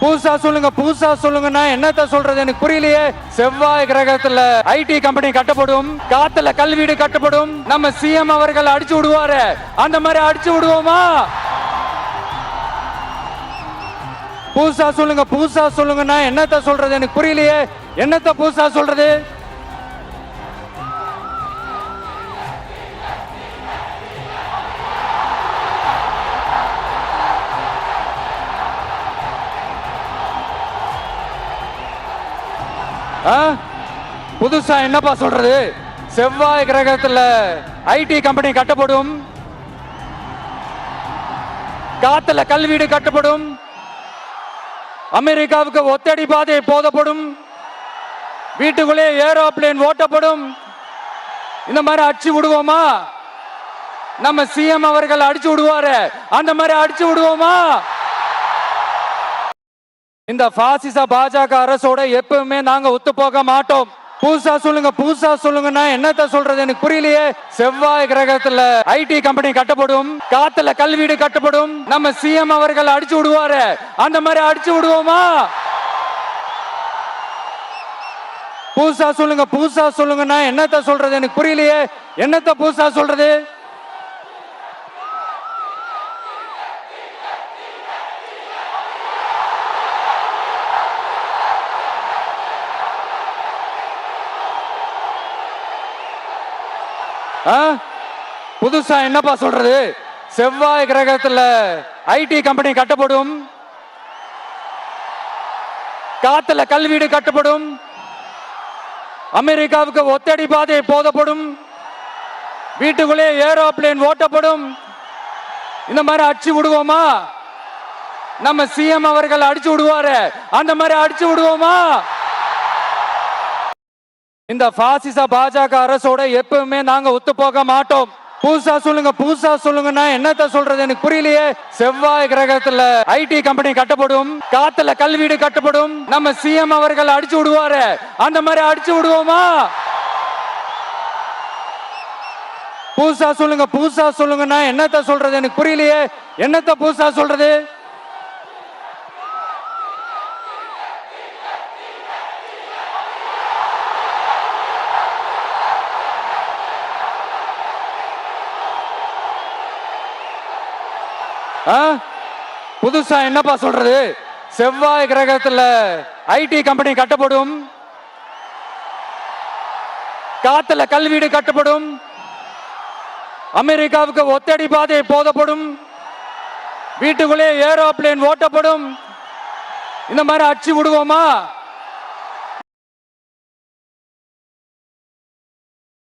புதுசா சொல்லுங்க, புதுசா சொல்லுங்கன்னா என்னத்த சொல்றது எனக்கு புரியலையே. செவ்வாய் கிரகத்துல ஐடி கம்பெனி கட்டப்படும், காத்துல கல்வீடு கட்டப்படும், நம்ம சிஎம் அவர்கள் அடிச்சு விடுவாரு. அந்த மாதிரி அடிச்சு விடுவோமா? புதுசா சொல்லுங்க, புதுசா சொல்லுங்கன்னா என்னத்த சொல்றது எனக்கு புரியலையே. என்னத்த புதுசா சொல்றது? புதுசா என்னப்பா சொல்றது? செவ்வாய் கிரகத்துல ஐடி கம்பெனி கட்டப்படும், காத்துல கல்வீடு கட்டப்படும், அமெரிக்காவுக்கு ஒத்தடி பாதை போதப்படும், வீட்டுக்குள்ளே ஏரோப்ளேன் ஓட்டப்படும். இந்த மாதிரி அடிச்சு விடுவோமா? நம்ம சிஎம் அவர்கள் அடிச்சு விடுவாரு. அந்த மாதிரி அடிச்சு விடுவோமா? இந்த பாசிச பாஜக அரசோட எப்பவுமே நாங்க ஒத்து போக மாட்டோம். புதுசா சொல்லுங்க, புதுசா சொல்லுங்கன்னா என்னத்த சொல்றது எனக்கு புரியலையே. செவ்வாய் கிரகத்துல ஐடி கம்பெனி கட்டப்படும், காத்துல கல்வீடு கட்டப்படும், நம்ம சிஎம் அவர்கள் அடிச்சு விடுவாரு. அந்த மாதிரி அடிச்சு விடுவோமா? புதுசா சொல்லுங்க, புதுசா சொல்லுங்கன்னா என்னத்த சொல்றது எனக்கு புரியலையே. என்னத்த புதுசா சொல்றது? புதுசா என்னப்பா சொல்றது? செவ்வாய் கிரகத்துல ஐடி கம்பெனி கட்டப்படும், காத்துல கல்வீடு கட்டப்படும், அமெரிக்காவுக்கு ஒத்தடி பாதை போதப்படும், வீட்டுக்குள்ளே ஏரோப்ளேன் ஓட்டப்படும். இந்த மாதிரி அடிச்சு விடுவோமா? நம்ம சிஎம் அவர்கள் அடிச்சு விடுவாரு. அந்த மாதிரி அடிச்சு விடுவோமா? இந்த பாசிச பாஜக அரசோட எப்பவுமே நாங்க ஒத்து போக மாட்டோம். புதுசா சொல்லுங்க, புதுசா சொல்லுங்கன்னா என்னத்த சொல்றது எனக்கு புரியலையே. செவ்வாய் கிரகத்துல ஐடி கம்பெனி கட்டப்படும், காத்துல கல்வீடு கட்டப்படும், நம்ம சிஎம் அவர்கள் அடிச்சு விடுவாரு. அந்த மாதிரி அடிச்சு விடுவோமா? புதுசா சொல்லுங்க, புதுசா சொல்லுங்கன்னா என்னத்த சொல்றது எனக்கு புரியலையே. என்னத்த புதுசா சொல்றது? புதுசா என்னப்பா சொல்றது? செவ்வாய் கிரகத்துல ஐடி கம்பெனி கட்டப்படும், காத்துல கல்வீடு கட்டப்படும், அமெரிக்காவுக்கு ஒத்தடி பாதை போதப்படும், வீட்டுக்குள்ளே ஏரோப்ளேன் ஓட்டப்படும். இந்த மாதிரி அடிச்சு விடுவோமா?